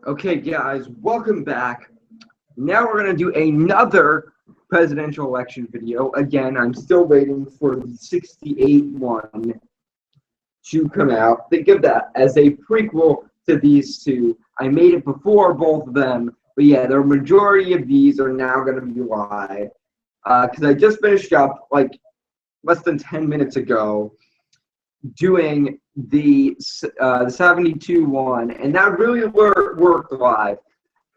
Okay, guys, welcome back. Now we're going to do another presidential election video. Again, I'm still waiting for the 68 one to come out. Think of that as a prequel to these two. I made it before both of them, but yeah, the majority of these are now going to be live. Because I just finished up, like, less than 10 minutes ago, doing the 72 one, and that really worked live.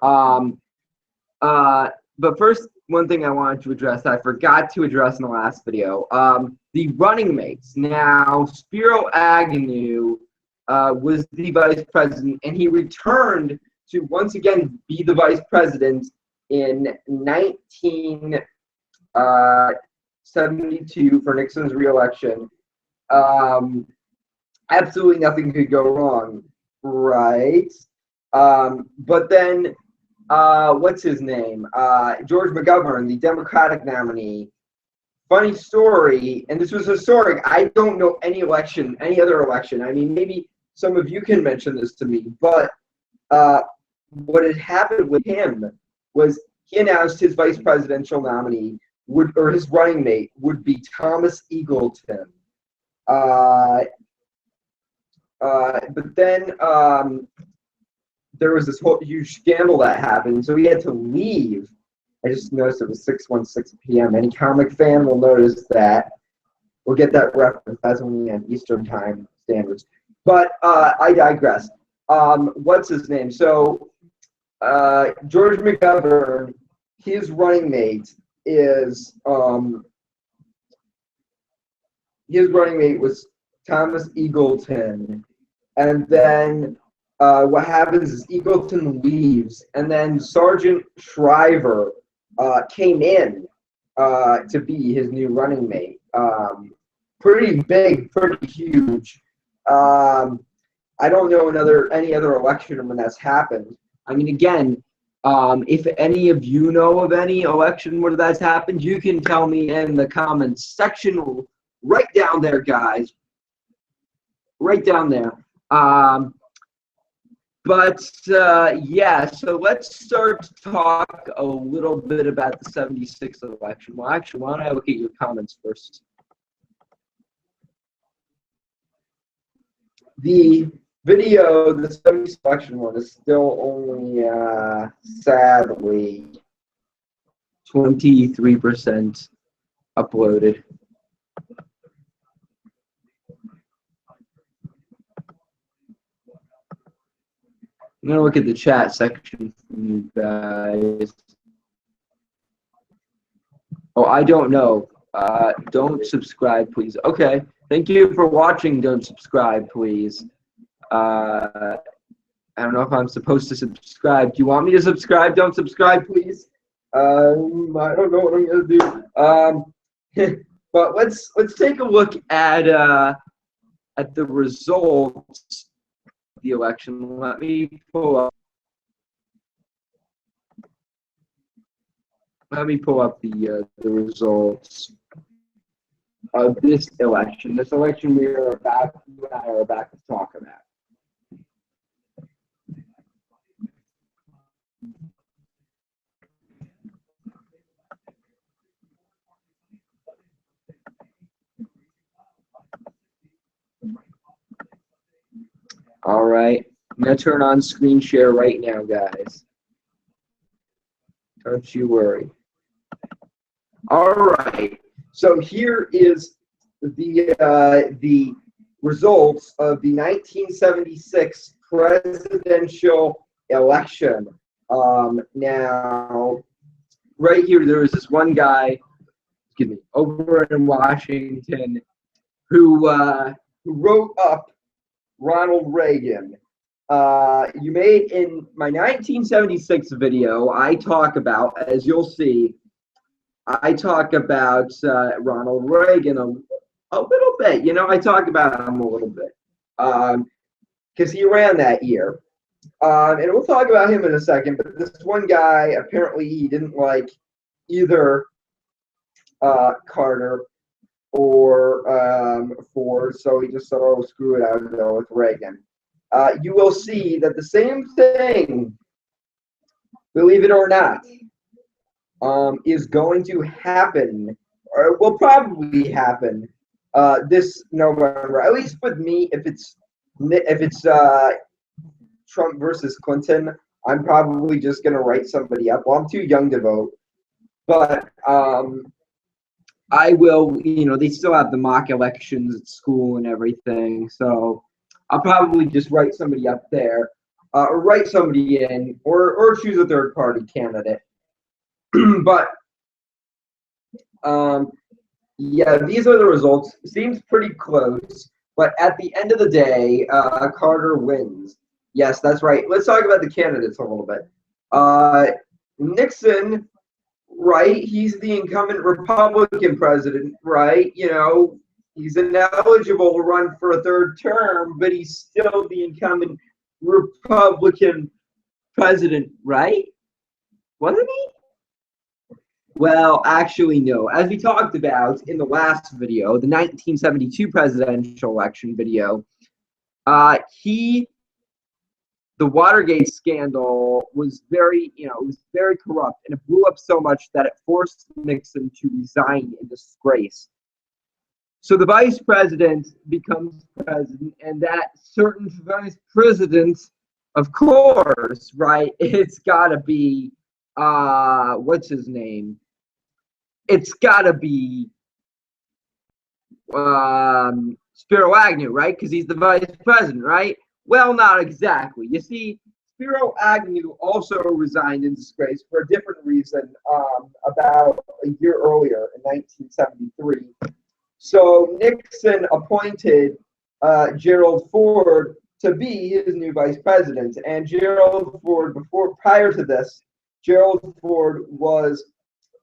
But first, one thing I wanted to address I forgot to address in the last video, the running mates. Now, Spiro Agnew was the vice president, and he returned to once again be the vice president in 1972 for Nixon's reelection. Absolutely nothing could go wrong, right? But then, what's his name? George McGovern, the Democratic nominee. Funny story, and this was historic. I don't know any other election. I mean, maybe some of you can mention this to me, but what had happened with him was he announced his vice presidential nominee or his running mate would be Thomas Eagleton. But then there was this whole huge scandal that happened, so he had to leave. I just noticed it was 6:16 p.m. Any comic fan will notice that. We'll get that reference. That's only on Eastern Time standards. But I digress. What's his name? So George McGovern, his running mate was Thomas Eagleton, and then what happens is Eagleton leaves, and then Sergeant Shriver came in to be his new running mate. Pretty big, pretty huge. I don't know any other election when that's happened. I mean, again, if any of you know of any election where that's happened, you can tell me in the comments section. Right down there, guys. Right down there. Yeah, so let's start to talk a little bit about the 76 election. Well, actually, why don't I look at your comments first? The video, the 76 election one, is still only, sadly, 23% uploaded. I'm going to look at the chat section for you guys. Oh, I don't know. Don't subscribe, please. Okay. Thank you for watching. Don't subscribe, please. I don't know if I'm supposed to subscribe. Do you want me to subscribe? Don't subscribe, please. I don't know what I'm going to do. But let's take a look at the results. The election. Let me pull up the results of this election. This election you and I are about to talk about. All right, I'm gonna turn on screen share right now, guys. Don't you worry. All right, so here is the results of the 1976 presidential election. Now, right here, there was this one guy, over in Washington, who wrote up Ronald Reagan. You made in my 1976 video, I talk about, as you'll see, I talk about Ronald Reagan a little bit. You know, I talk about him a little bit because he ran that year. And we'll talk about him in a second, but this one guy, apparently he didn't like either Carter or Ford, so he just said, oh, screw it, I'll go with Reagan. you will see that the same thing, believe it or not, is going to happen, or will probably happen this November. At least with me, if it's Trump versus Clinton, I'm probably just gonna write somebody up. Well, I'm too young to vote, but I will. They still have the mock elections at school and everything, so I'll probably just write somebody up there, or write somebody in, or choose a third party candidate. But yeah, these are the results. Seems pretty close, but at the end of the day, Carter wins. Yes, that's right. Let's talk about the candidates a little bit. Nixon, right? He's the incumbent Republican president, right? He's ineligible to run for a third term, but he's still the incumbent Republican president, right? Wasn't he? Well, actually, no. As we talked about in the last video, the 1972 presidential election video, the Watergate scandal was it was very corrupt, and it blew up so much that it forced Nixon to resign in disgrace. So the vice president becomes president, and that certain vice president, of course, right? It's got to be, what's his name? It's got to be Spiro Agnew, right? Because he's the vice president, right? Well, not exactly. You see, Spiro Agnew also resigned in disgrace for a different reason about a year earlier in 1973. So Nixon appointed Gerald Ford to be his new vice president. And Gerald Ford, prior to this, Gerald Ford was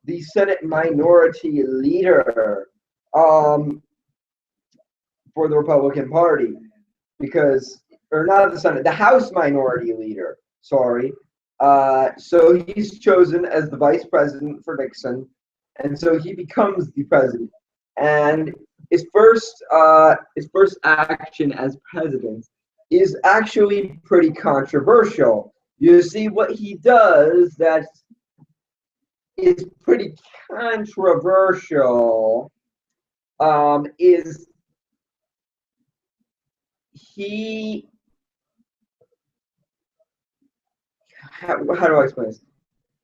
the Senate Minority Leader for the Republican Party, or not the Senate, the House Minority Leader, sorry. So he's chosen as the vice president for Nixon, and so he becomes the president. And his first action as president is actually pretty controversial. You see, what he does that is pretty controversial is how do I explain this?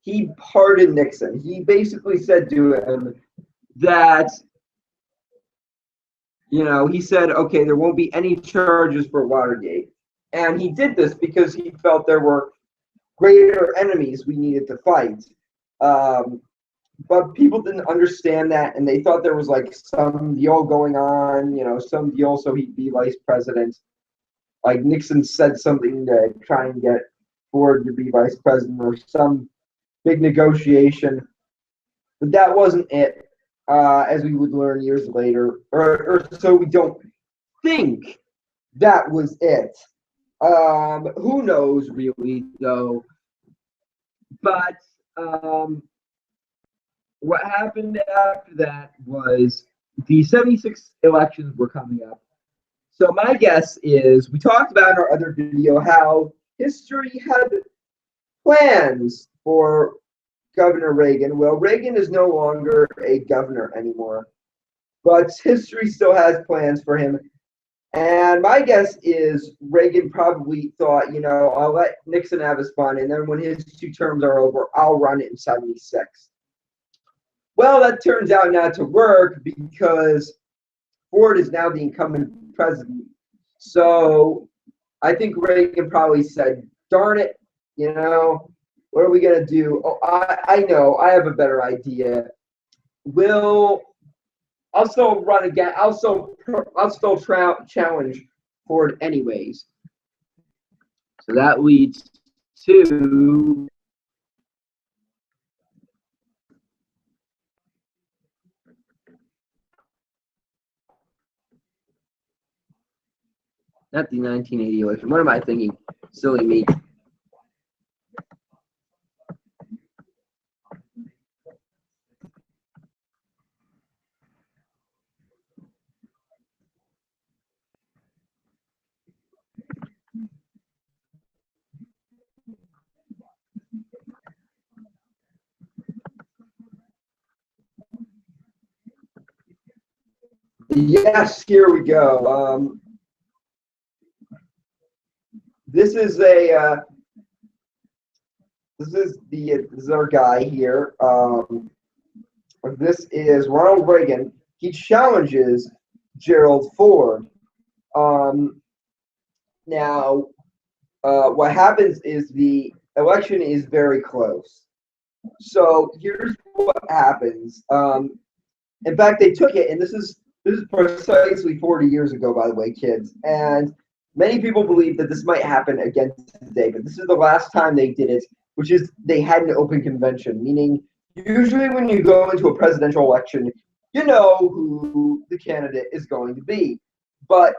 He pardoned Nixon. He basically said to him that, he said, okay, there won't be any charges for Watergate. And he did this because he felt there were greater enemies we needed to fight. But people didn't understand that, and they thought there was like some deal going on, some deal so he'd be vice president. Like Nixon said something to try and get Ford to be vice president, or some big negotiation. But that wasn't it, as we would learn years later, or so we don't think that was it. Who knows, really, though. But what happened after that was the 76 elections were coming up. So my guess is, we talked about in our other video how history had plans for Governor Reagan. Well, Reagan is no longer a governor anymore, but history still has plans for him. And my guess is Reagan probably thought, I'll let Nixon have his fun, and then when his 2 terms are over, I'll run it in 76. Well, that turns out not to work because Ford is now the incumbent president. So I think Reagan probably said, darn it, what are we going to do? Oh, I know, I have a better idea. I'll still run again. I'll still challenge Ford anyways. So that leads to not the 1980 election. What am I thinking? Silly me. Yes, here we go. This is a this is our guy here. This is Ronald Reagan. He challenges Gerald Ford. Um, Now, what happens is the election is very close. So here's what happens. In fact, they took it, and this is precisely 40 years ago, by the way, kids. And many people believe that this might happen again today, but this is the last time they did it, which is they had an open convention, meaning usually when you go into a presidential election, you know who the candidate is going to be. But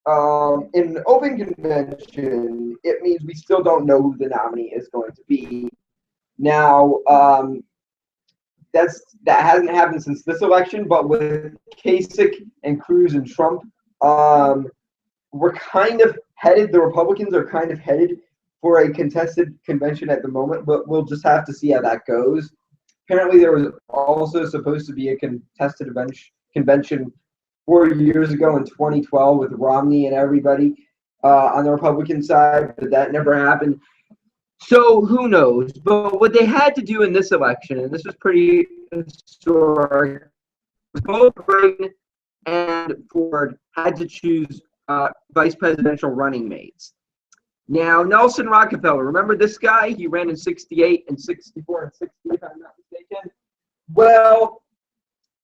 in an open convention, it means we still don't know who the nominee is going to be. Now, that hasn't happened since this election, but with Kasich and Cruz and Trump, we're kind of headed. The Republicans are kind of headed for a contested convention at the moment, but we'll just have to see how that goes. Apparently, there was also supposed to be a contested convention 4 years ago in 2012 with Romney and everybody on the Republican side, but that never happened. So who knows? But what they had to do in this election, and this was pretty historic, was both Reagan and Ford had to choose vice presidential running mates. Now, Nelson Rockefeller, remember this guy? He ran in 68 and 64 and 60, if I'm not mistaken. Well,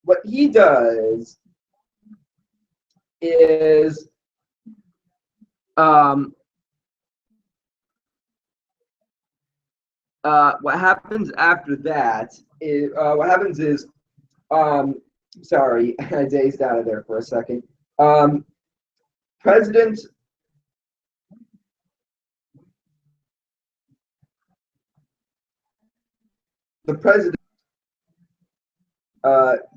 what he does is what happens after that is sorry, I dazed out of there for a second. President the president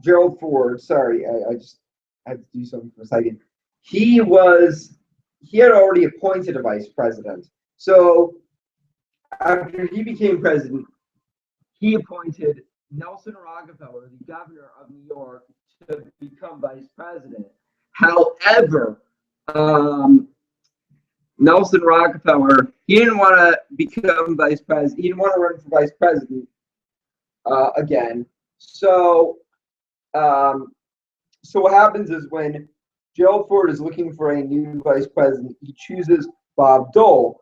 Gerald Ford, sorry, I just had to do something for a second. He had already appointed a vice president. So after he became president, he appointed Nelson Rockefeller, the governor of New York, to become vice president. However, Nelson Rockefeller, he didn't want to become vice president. He didn't want to run for vice president again. So what happens is when Gerald Ford is looking for a new vice president, he chooses Bob Dole,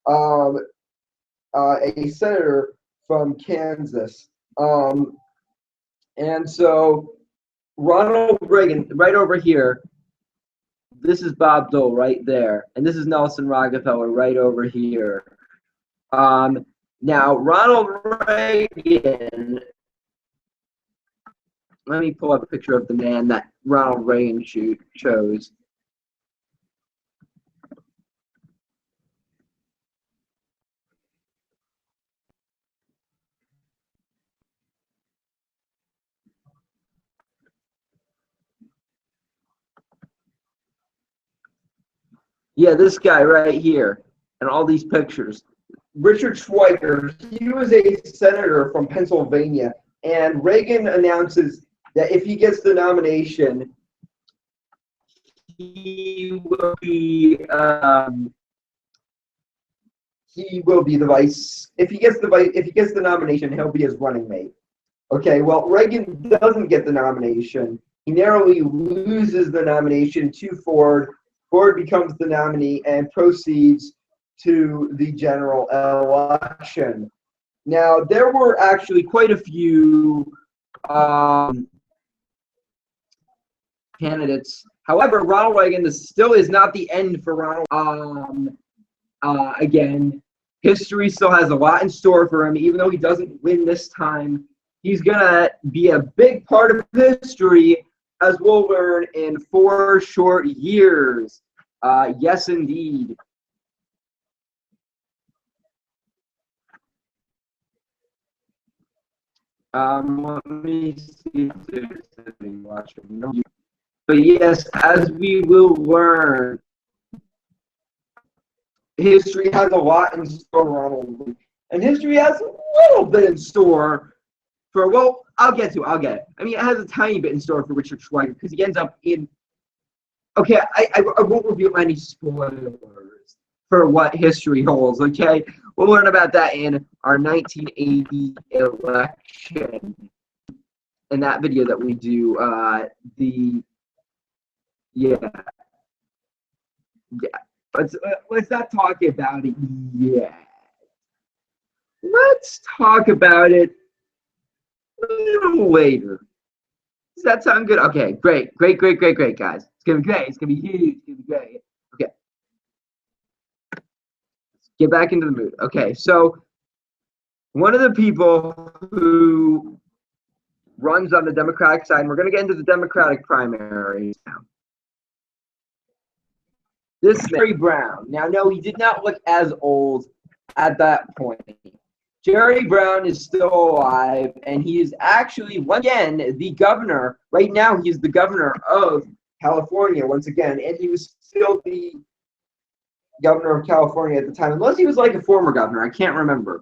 a senator from Kansas. And so Ronald Reagan, right over here, this is Bob Dole right there, and this is Nelson Rockefeller right over here. Now, Ronald Reagan, let me pull up a picture of the man that Ronald Reagan chose. Yeah, this guy right here, and all these pictures. Richard Schweiker, he was a senator from Pennsylvania, and Reagan announces that if he gets the nomination, he will be the vice. If he gets the nomination, he'll be his running mate. Okay, well, Reagan doesn't get the nomination. He narrowly loses the nomination to Ford. Ford becomes the nominee and proceeds to the general election. Now, there were actually quite a few candidates. However, Ronald Reagan still is not the end for Ronald. Again, history still has a lot in store for him. Even though he doesn't win this time, he's going to be a big part of history, as we'll learn in 4 short years. Yes, indeed. Let me see if there's anything watching. But yes, as we will learn, history has a lot in store, Ronald. And history has a little bit in store for, well, I'll get to it. I'll get it. I mean, it has a tiny bit in store for Richard Schweiger because he ends up in. Okay, I won't reveal any spoilers for what history holds. Okay, we'll learn about that in our 1980 election. In that video that we do, yeah. Let's not talk about it yet. Let's talk about it a little later. Does that sound good? Okay, great, guys. It's gonna be great. It's gonna be huge. It's gonna be great. Okay. Let's get back into the mood. Okay, so one of the people who runs on the Democratic side, and we're gonna get into the Democratic primaries now. This Jerry Brown. Now, no, he did not look as old at that point. Jerry Brown is still alive, and he is actually, once again, the governor. Right now, he's the governor of California, once again, and he was still the governor of California at the time, unless he was like a former governor. I can't remember.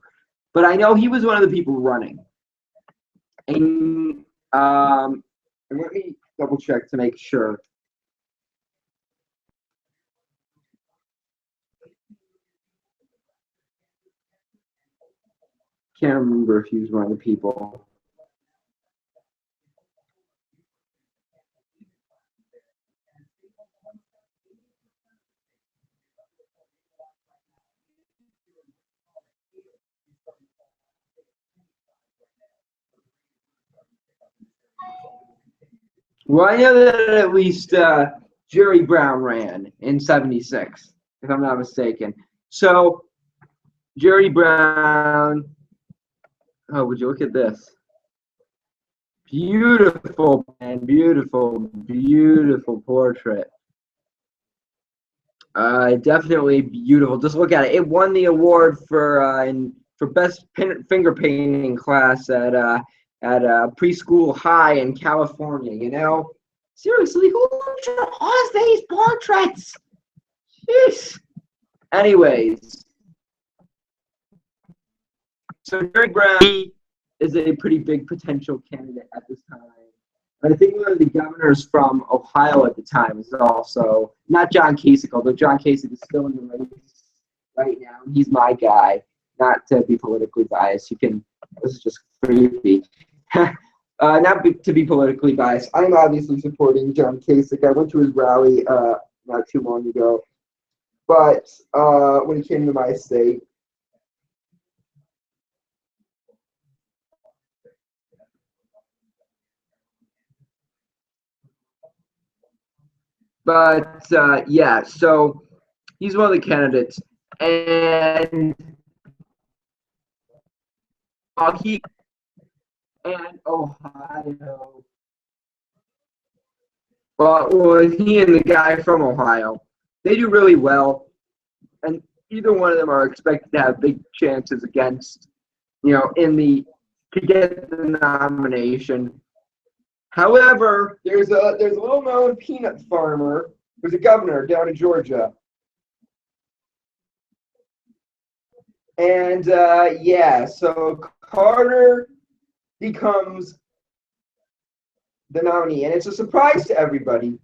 But I know he was one of the people running. And let me double check to make sure. Can't remember if he was one of the people. Well, I know that at least Jerry Brown ran in '76, if I'm not mistaken. So Jerry Brown. Oh, would you look at this? Beautiful, man, beautiful portrait. Definitely beautiful. Just look at it. It won the award for best finger painting class at preschool high in California. You know, seriously, who draws these portraits? Jeez. Anyways. So Jerry Brown is a pretty big potential candidate at this time. But I think one of the governors from Ohio at the time is also, not John Kasich, although John Kasich is still in the race right now. He's my guy, not to be politically biased. This is just creepy. To be politically biased. I'm obviously supporting John Kasich. I went to his rally not too long ago. But when he came to my state, but yeah, so he's one of the candidates, and he and Ohio. Well, he and the guy from Ohio, they do really well, and either one of them are expected to have big chances against, to get the nomination. However, there's a little-known peanut farmer who's a governor down in Georgia. And, yeah, so Carter becomes the nominee. And it's a surprise to everybody.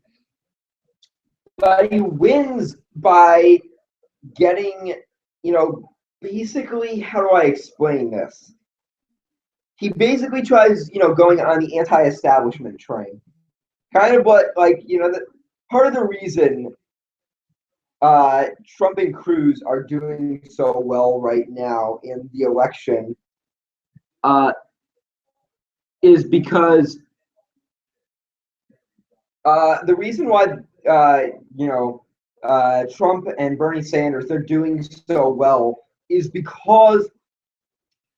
But he wins by getting, basically, how do I explain this? He basically tries, going on the anti-establishment train. Kind of what, part of the reason Trump and Cruz are doing so well right now in the election is because the reason why, Trump and Bernie Sanders, they're doing so well is because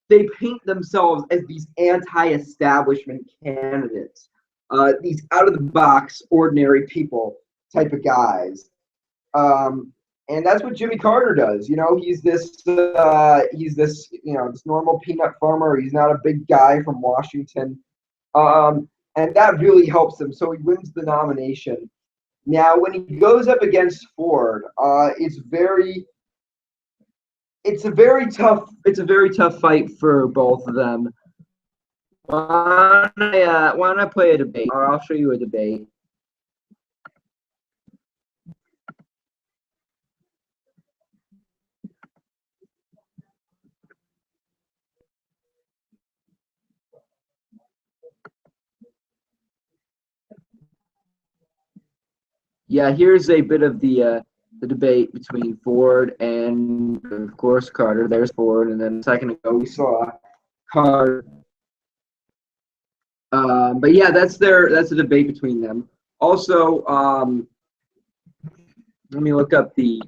they paint themselves as these anti-establishment candidates, these out-of-the-box, ordinary people type of guys. And that's what Jimmy Carter does. He's this normal peanut farmer. He's not a big guy from Washington. And that really helps him. So he wins the nomination. Now, when he goes up against Ford, it's a very tough fight for both of them. Why don't I play a debate? Or I'll show you a debate. Yeah, here's a bit of the debate between Ford and, of course, Carter. There's Ford, and then a second ago we saw Carter. But yeah, that's a debate between them. Also, let me look up the.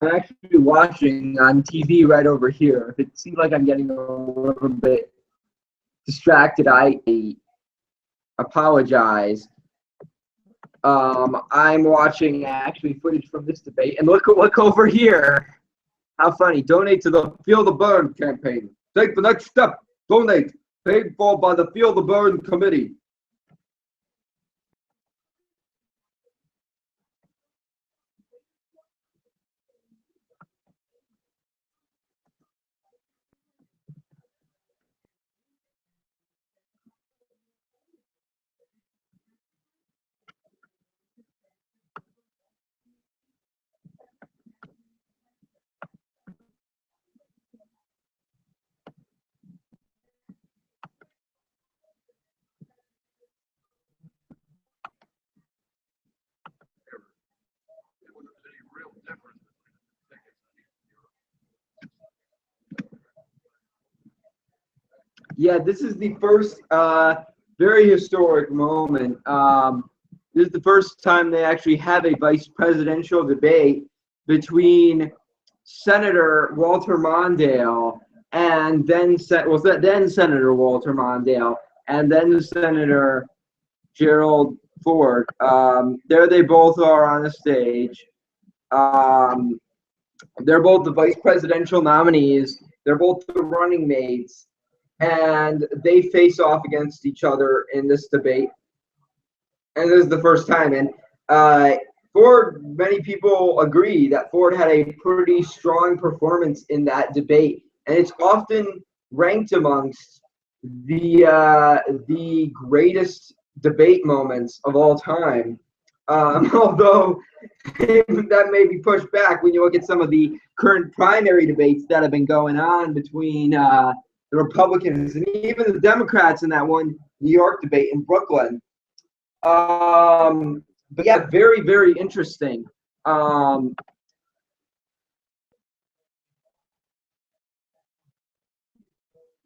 I'm actually watching on TV right over here. If it seems like I'm getting a little bit distracted, I apologize. I'm watching actually footage from this debate, and look over here. How funny! Donate to the Feel the Burn campaign. Take the next step. Donate. Paid for by the Feel the Burn committee. Yeah, this is the first very historic moment. This is the first time they actually have a vice presidential debate between Senator Walter Mondale and then Senator Walter Mondale and then Senator Gerald Ford. There they both are on the stage. Um, they're both the vice presidential nominees. They're both the running mates, and they face off against each other in this debate. And this is the first time. And Ford, many people agree that Ford had a pretty strong performance in that debate, and it's often ranked amongst the greatest debate moments of all time. Although that may be pushed back when you look at some of the current primary debates that have been going on between the Republicans and even the Democrats in that one New York debate in Brooklyn. But yeah, very, very interesting.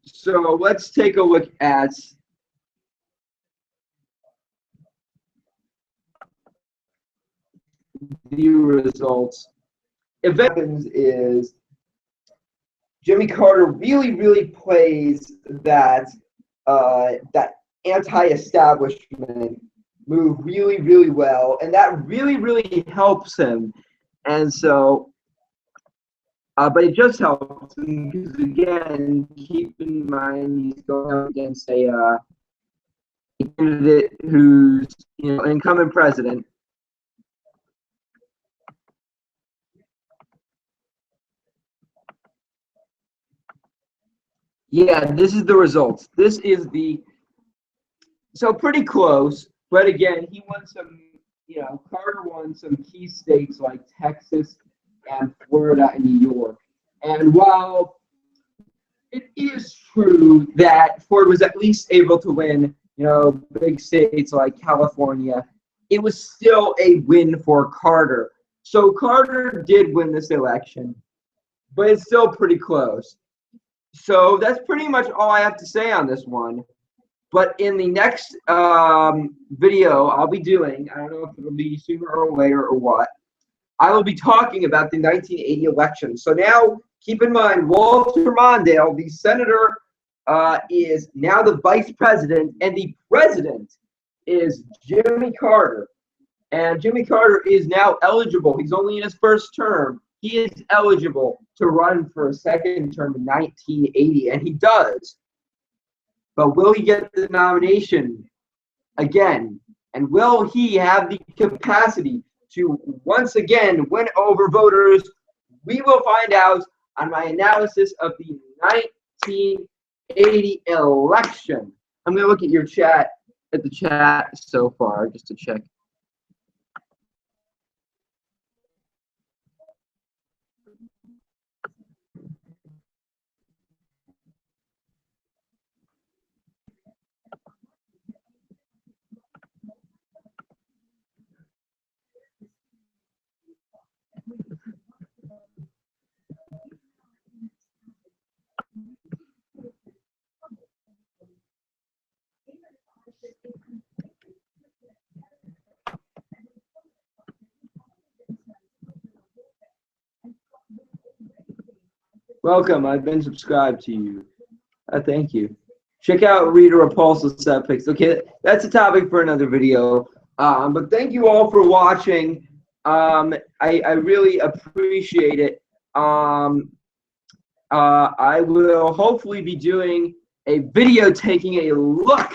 So let's take a look at the results. If what happens is Jimmy Carter really, really plays that anti-establishment move really, really well, and that really, really helps him. And so, but it just helps him because again, keep in mind he's going up against a candidate who's an incumbent president. Yeah, this is the results. This is so pretty close, but again, he won some. Carter won some key states like Texas and Florida and New York. And while it is true that Ford was at least able to win, big states like California, it was still a win for Carter. So Carter did win this election, but it's still pretty close. So that's pretty much all I have to say on this one. But in the next video I'll be doing, I don't know if it'll be sooner or later or what, I will be talking about the 1980 election. So now keep in mind, Walter Mondale, the senator, is now the vice president, and the president is Jimmy Carter. And Jimmy Carter is now eligible. He's only in his first term. He is eligible to run for a second term in 1980, and he does. But will he get the nomination again? And will he have the capacity to once again win over voters? We will find out on my analysis of the 1980 election. I'm going to look at your chat, at the chat so far, just to check. Welcome, I've been subscribed to you. Thank you. Check out Rita Repulsa set pics. Okay, that's a topic for another video. But thank you all for watching. I really appreciate it. I will hopefully be doing a video taking a look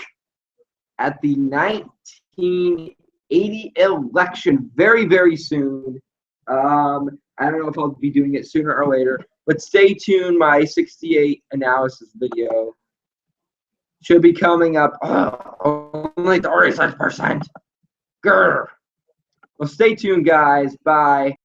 at the 1980 election very, very soon. I don't know if I'll be doing it sooner or later, but stay tuned. My 68 analysis video should be coming up. Oh, only 36%. Grr. Well, stay tuned, guys. Bye.